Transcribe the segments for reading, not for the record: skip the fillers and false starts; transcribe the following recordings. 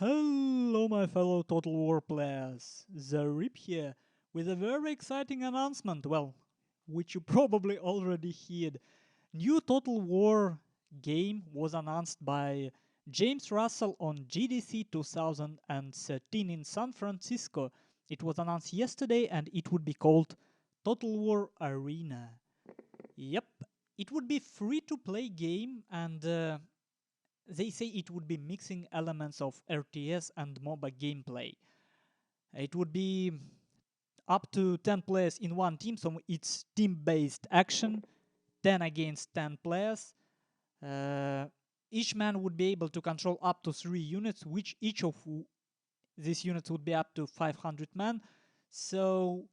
Hello my fellow Total War players, Zaript here with a very exciting announcement, well, which you probably already heard. New Total War game was announced by James Russell on GDC 2013 in San Francisco. It was announced yesterday and it would be called Total War Arena. Yep, it would be free to play game and they say it would be mixing elements of RTS and MOBA gameplay. It would be up to 10 players in one team, so it's team-based action, 10 against 10 players. Each man would be able to control up to 3 units, which each of these units would be up to 500 men. So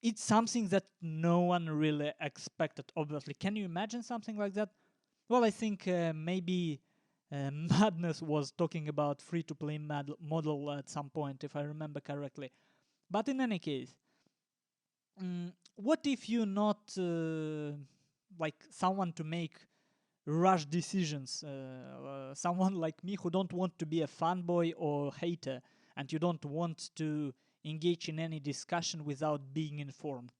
it's something that no one really expected, obviously. Can you imagine something like that? Well, I think maybe Madness was talking about free-to-play model at some point, if I remember correctly. But in any case, what if you're not like someone to make rush decisions? Someone like me who don't want to be a fanboy or hater, and you don't want to engage in any discussion without being informed.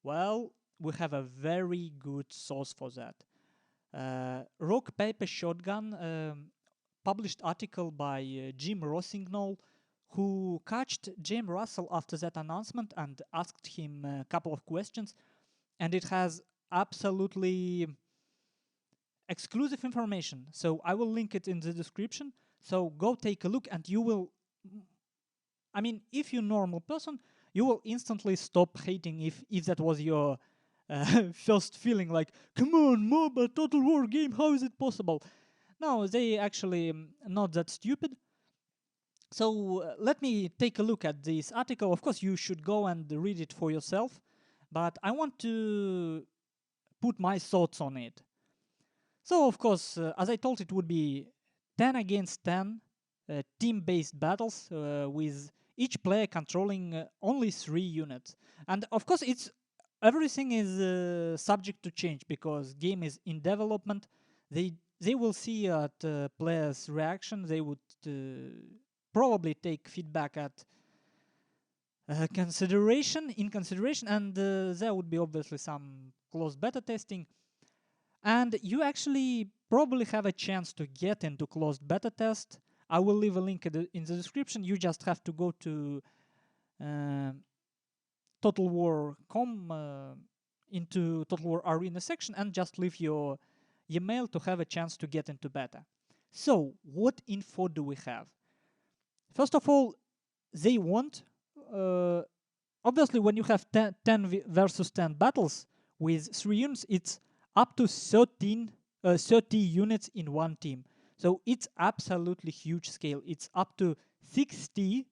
Well, we have a very good source for that. Rock Paper Shotgun published article by Jim Rossignol, who catched James Russell after that announcement and asked him a couple of questions, and it has absolutely exclusive information. So I will link it in the description. So go take a look and you will, I mean, if you're a normal person, you will instantly stop hating if that was your first feeling like, come on, MOBA, Total War game, how is it possible? No, they actually not that stupid. So let me take a look at this article. Of course, you should go and read it for yourself, but I want to put my thoughts on it. So, of course, as I told, it would be 10 against 10 team-based battles with each player controlling only 3 units. And of course, everything is subject to change because game is in development. They will see at players' reaction. They would probably take feedback at consideration, and there would be obviously some closed beta testing. And you actually probably have a chance to get into closed beta test. I will leave a link in the description. You just have to go to totalwar.com into Total War Arena section and just leave your email to have a chance to get into beta. So, what info do we have? First of all, they want, obviously when you have 10 versus 10 battles with 3 units, it's up to 30 units in one team. So it's absolutely huge scale. It's up to 60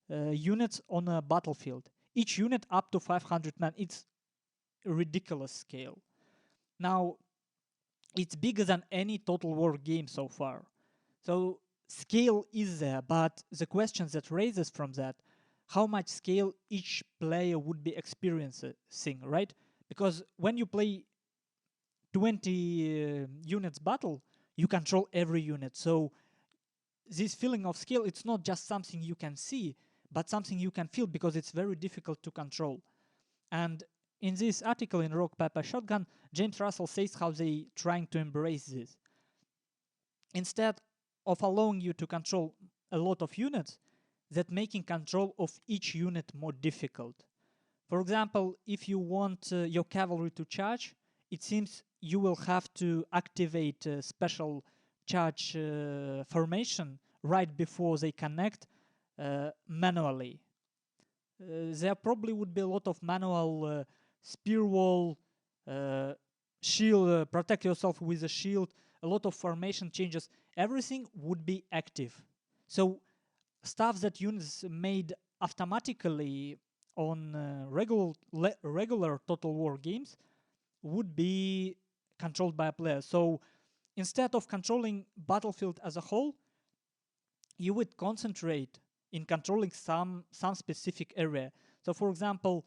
units on a battlefield. Each unit up to 500 men. It's a ridiculous scale. Now, it's bigger than any Total War game so far. So scale is there, but the question that raises from that, how much scale each player would be experiencing, right? Because when you play 20 units battle, you control every unit. So this feeling of scale, it's not just something you can see, but something you can feel because it's very difficult to control. And in this article in Rock Paper Shotgun, James Russell says how they trying to embrace this. Instead of allowing you to control a lot of units, that making control of each unit more difficult. For example, if you want your cavalry to charge, it seems you will have to activate a special charge formation right before they connect manually. There probably would be a lot of manual spear wall, shield, protect yourself with a shield, a lot of formation changes. Everything would be active. So stuff that units made automatically on regular Total War games would be controlled by a player. So instead of controlling battlefield as a whole, you would concentrate in controlling some specific area. So for example,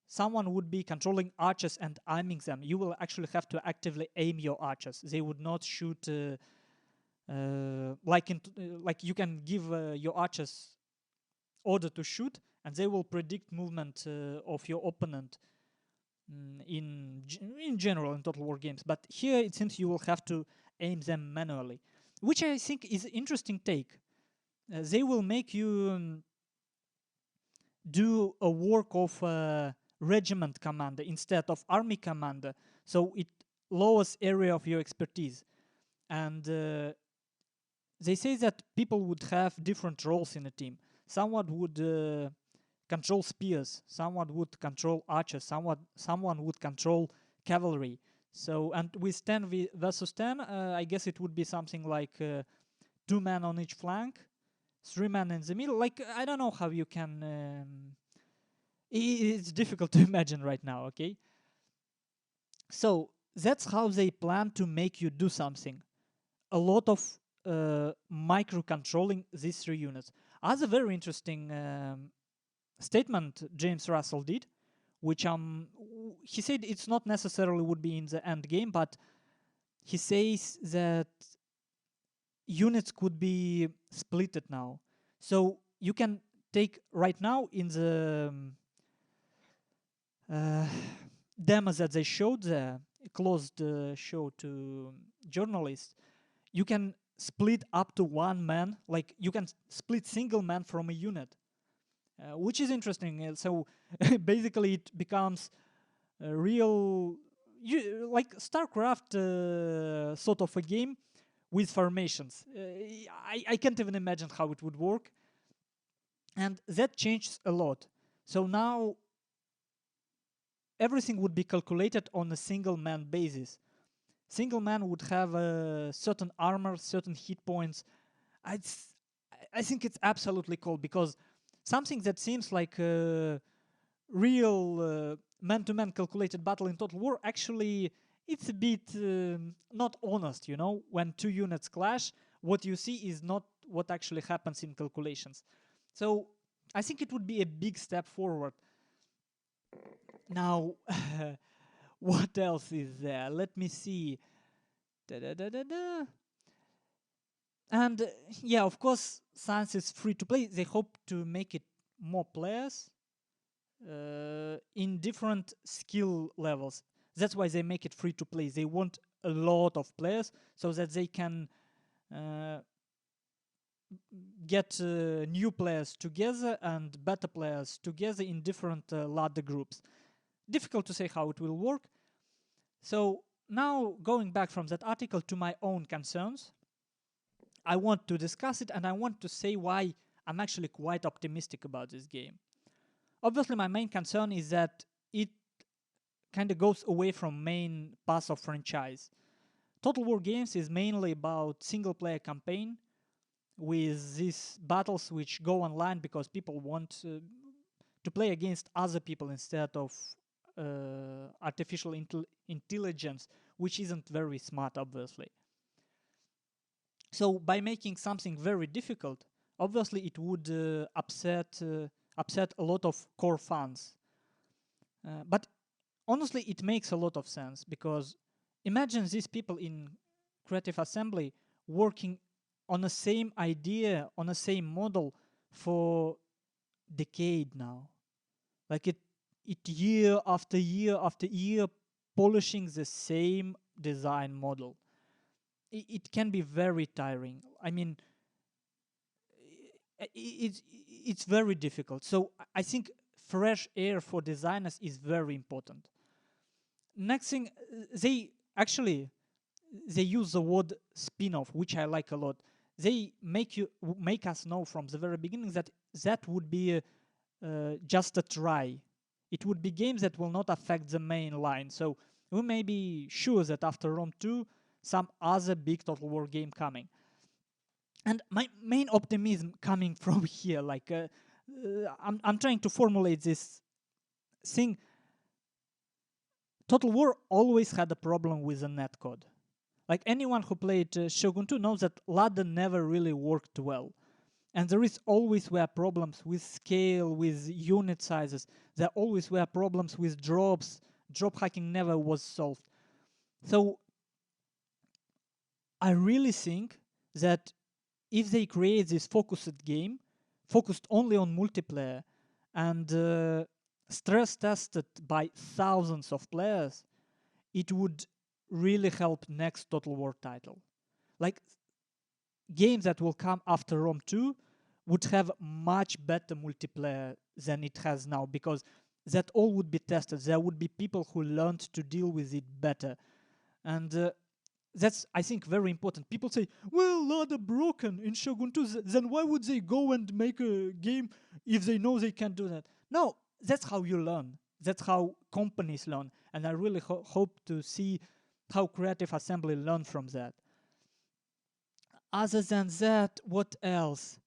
someone would be controlling archers and aiming them. You will actually have to actively aim your archers. They would not shoot like you can give your archers order to shoot, and they will predict movement of your opponent in general in Total War games. But here it seems you will have to aim them manually, which I think is an interesting take. They will make you do a work of regiment commander instead of army commander, so it lowers area of your expertise. And they say that people would have different roles in a team. Someone would control spears, someone would control archers, someone would control cavalry. So, and with 10 versus 10, I guess it would be something like 2 men on each flank, 3 men in the middle. Like, I don't know how you can... it's difficult to imagine right now, okay? So, that's how they plan to make you do something. A lot of micro-controlling these 3 units. Other very interesting statement James Russell did, which he said it's not necessarily would be in the end game, but he says that units could be splitted now. So you can take right now in the demo that they showed there, closed show to journalists, you can split up to 1 man, like you can split single man from a unit, which is interesting. So basically it becomes a real, like StarCraft sort of a game with formations. I can't even imagine how it would work. And that changes a lot. So now everything would be calculated on a single man basis. Single man would have a certain armor, certain hit points. I think it's absolutely cool, because something that seems like a real man-to-man calculated battle in Total War, actually it's a bit not honest, you know? When 2 units clash, what you see is not what actually happens in calculations. So I think it would be a big step forward. Now, what else is there? Let me see. And yeah, of course, since it's free to play, they hope to make it more players in different skill levels. That's why they make it free to play. They want a lot of players so that they can get new players together and better players together in different ladder groups. Difficult to say how it will work. So now, going back from that article to my own concerns, I want to discuss it, and I want to say why I'm actually quite optimistic about this game. Obviously, my main concern is that it kind of goes away from main path of franchise. Total War games is mainly about single-player campaign with these battles which go online because people want to play against other people instead of artificial intelligence, which isn't very smart, obviously. So by making something very difficult, obviously it would upset a lot of core fans. But honestly, it makes a lot of sense, because imagine these people in Creative Assembly working on the same idea, on the same model for decade now. Like it year after year after year, polishing the same design model. It can be very tiring. I mean, it's very difficult. So I think fresh air for designers is very important. Next thing, they use the word spin-off, which I like a lot. They make us know from the very beginning that would be just a try. It would be games that will not affect the main line. So we may be sure that after Rome 2, some other big Total War game coming. And my main optimism coming from here, like I'm trying to formulate this thing. Total War always had a problem with the netcode. Like anyone who played Shogun 2 knows that ladder never really worked well. And there is always were problems with scale, with unit sizes. There always were problems with drops. Drop hacking never was solved. So I really think that if they create this focused game, focused only on multiplayer, and stress tested by thousands of players, it would really help next Total War title. Like, games that will come after Rome 2 would have much better multiplayer than it has now, because that all would be tested. There would be people who learned to deal with it better. And that's, I think, very important. People say, well, LADA broken in Shogun 2, then why would they go and make a game if they know they can't do that? No, that's how you learn. That's how companies learn. And I really hope to see how Creative Assembly learn from that. Other than that, what else?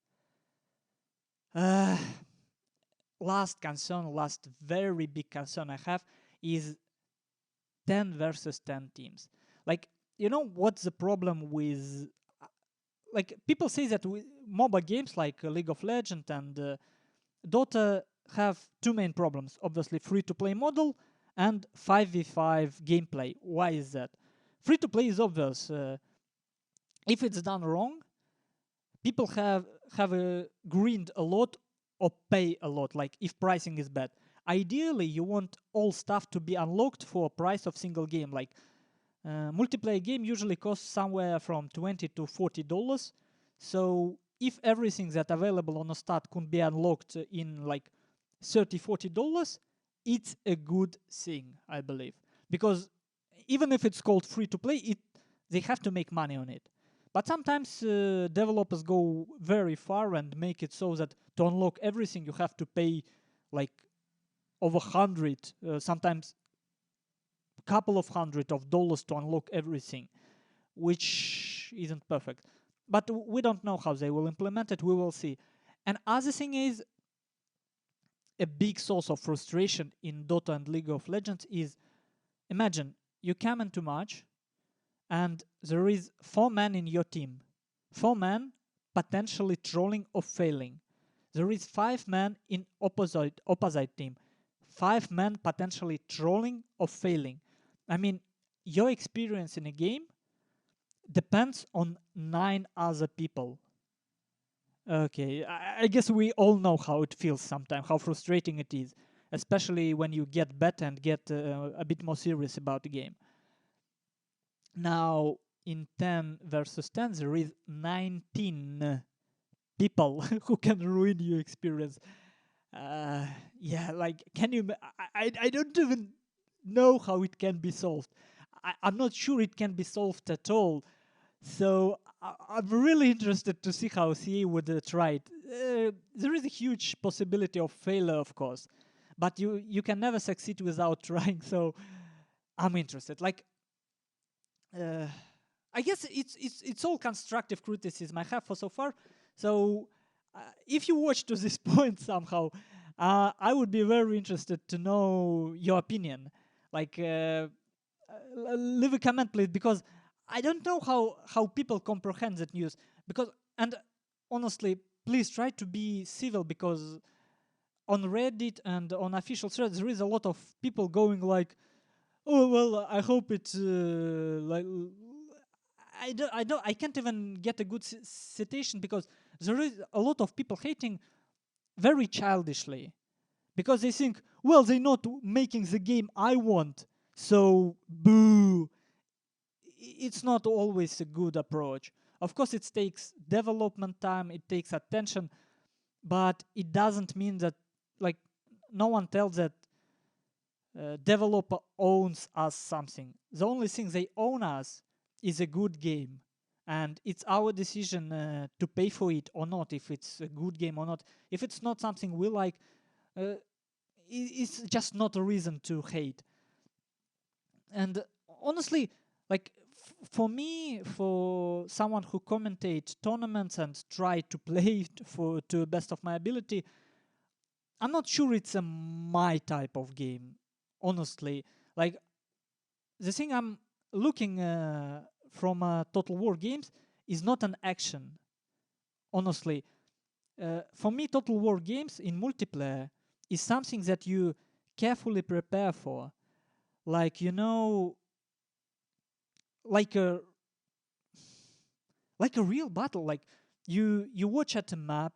Last very big concern I have is 10 versus 10 teams. Like, you know what's the problem with... Like, people say that MOBA games like League of Legends and Dota have two main problems. Obviously, free-to-play model and 5v5 gameplay. Why is that? Free-to-play is obvious. If it's done wrong, people have grind a lot or pay a lot, like if pricing is bad. Ideally, you want all stuff to be unlocked for a price of single game. Like, multiplayer game usually costs somewhere from $20 to $40. So if everything that's available on a start could be unlocked in like $30-40, it's a good thing, I believe. Because even if it's called free to play, they have to make money on it. But sometimes developers go very far and make it so that to unlock everything you have to pay like over 100, sometimes a couple of $100 to unlock everything, which isn't perfect. But we don't know how they will implement it. We will see. And other thing is, a big source of frustration in Dota and League of Legends is, imagine you come into match and there is 4 men in your team. 4 men potentially trolling or failing. There is 5 men in opposite team. 5 men potentially trolling or failing. I mean, your experience in a game depends on 9 other people. Okay, I guess we all know how it feels sometimes, how frustrating it is, especially when you get better and get a bit more serious about the game. Now, in 10 versus 10, there is 19 people who can ruin your experience. Yeah, like, can you... I don't even know how it can be solved. I'm not sure it can be solved at all. So I'm really interested to see how CA would try it. There is a huge possibility of failure, of course, but you can never succeed without trying. So I'm interested. Like, I guess it's all constructive criticism I have for so far. So if you watch to this point somehow, I would be very interested to know your opinion. Like, leave a comment, please, because I don't know how people comprehend that news. And honestly, please try to be civil, because on Reddit and on official threads there is a lot of people going like, oh well, I hope it's like... I can't even get a good citation, because there is a lot of people hating very childishly, because they think, well, they're not making the game I want, so boo. It's not always a good approach. Of course, it takes development time, it takes attention, but it doesn't mean that, like, no one tells that developer owns us something. The only thing they own us is a good game, and it's our decision to pay for it or not, if it's a good game or not. If it's not something we like, it's just not a reason to hate. And honestly, like, for me, for someone who commentates tournaments and try to play to the best of my ability, I'm not sure it's my type of game, honestly. Like, the thing I'm looking from Total War games is not an action, honestly. For me, Total War games in multiplayer is something that you carefully prepare for. Like, you know, like like a real battle. Like you watch at a map,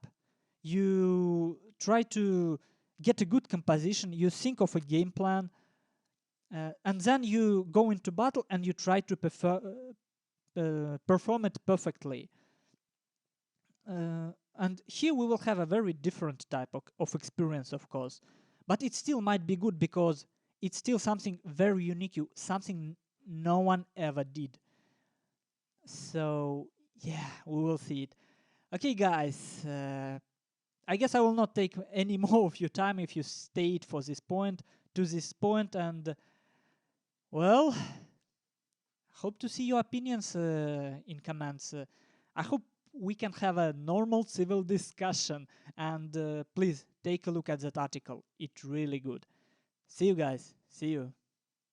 you try to get a good composition, you think of a game plan, and then you go into battle and you try to perform it perfectly. And here we will have a very different type of experience, of course, but it still might be good because it's still something very unique, something no one ever did. So yeah, we will see it. Okay, guys, I guess I will not take any more of your time if you stayed for this point to this point, and well, hope to see your opinions in comments. I hope we can have a normal civil discussion, and please take a look at that article. It's really good. See you guys. See you.